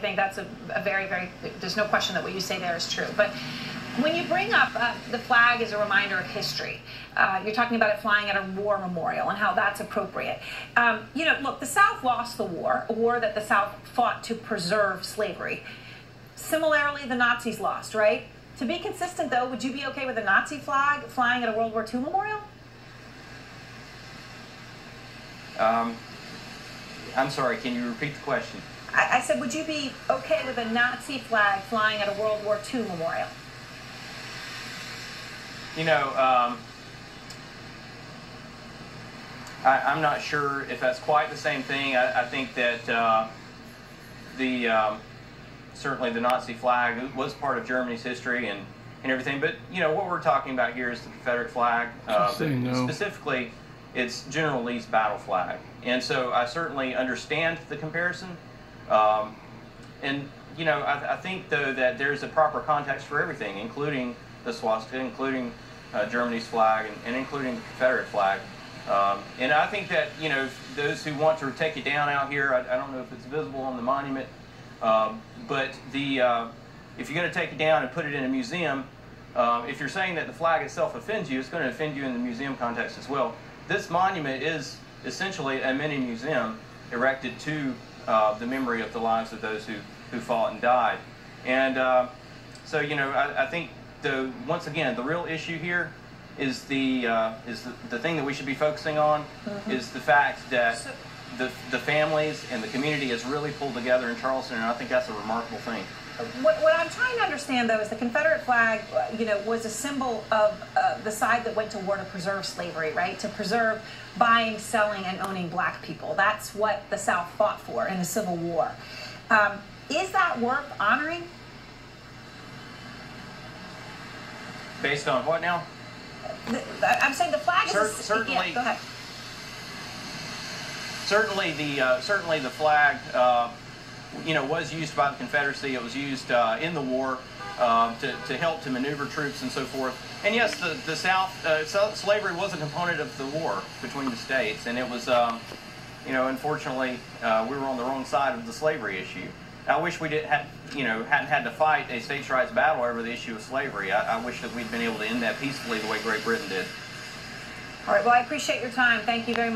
think that's a very, very, there's no question that what you say there is true. But when you bring up the flag as a reminder of history, you're talking about it flying at a war memorial and how that's appropriate. You know, look, the South lost the war, a war that the South fought to preserve slavery. Similarly, the Nazis lost, right? To be consistent, though, would you be okay with a Nazi flag flying at a World War II memorial? I'm sorry, can you repeat the question? I said, would you be okay with a Nazi flag flying at a World War II memorial? You know, I'm not sure if that's quite the same thing. I think that certainly the Nazi flag was part of Germany's history and everything. But, you know, what we're talking about here is the Confederate flag. Specifically, it's General Lee's battle flag. And so I certainly understand the comparison. And, you know, I think, though, that there's a proper context for everything, including the swastika, including Germany's flag, and including the Confederate flag. And I think that, you know, those who want to take it down out here, I don't know if it's visible on the monument, but if you're going to take it down and put it in a museum, if you're saying that the flag itself offends you, it's going to offend you in the museum context as well. This monument is essentially a mini museum erected to the memory of the lives of those who fought and died. And so, you know, I think, once again, the real issue here is the thing that we should be focusing on, is the fact that the families and the community has really pulled together in Charleston, and I think that's a remarkable thing. What I'm trying to understand, though, is the Confederate flag, you know, was a symbol of the side that went to war to preserve slavery, right? To preserve buying, selling, and owning black people. That's what the South fought for in the Civil War. Is that worth honoring? Based on what now? I'm saying the flag is certainly. Yeah, go ahead. Certainly the flag, you know, was used by the Confederacy. It was used in the war to help to maneuver troops and so forth. And yes, the South, slavery was a component of the war between the states, and it was, you know, unfortunately, we were on the wrong side of the slavery issue. I wish we hadn't had to fight a states' rights battle over the issue of slavery. I wish that we'd been able to end that peacefully the way Great Britain did. All right. Well, I appreciate your time. Thank you very much.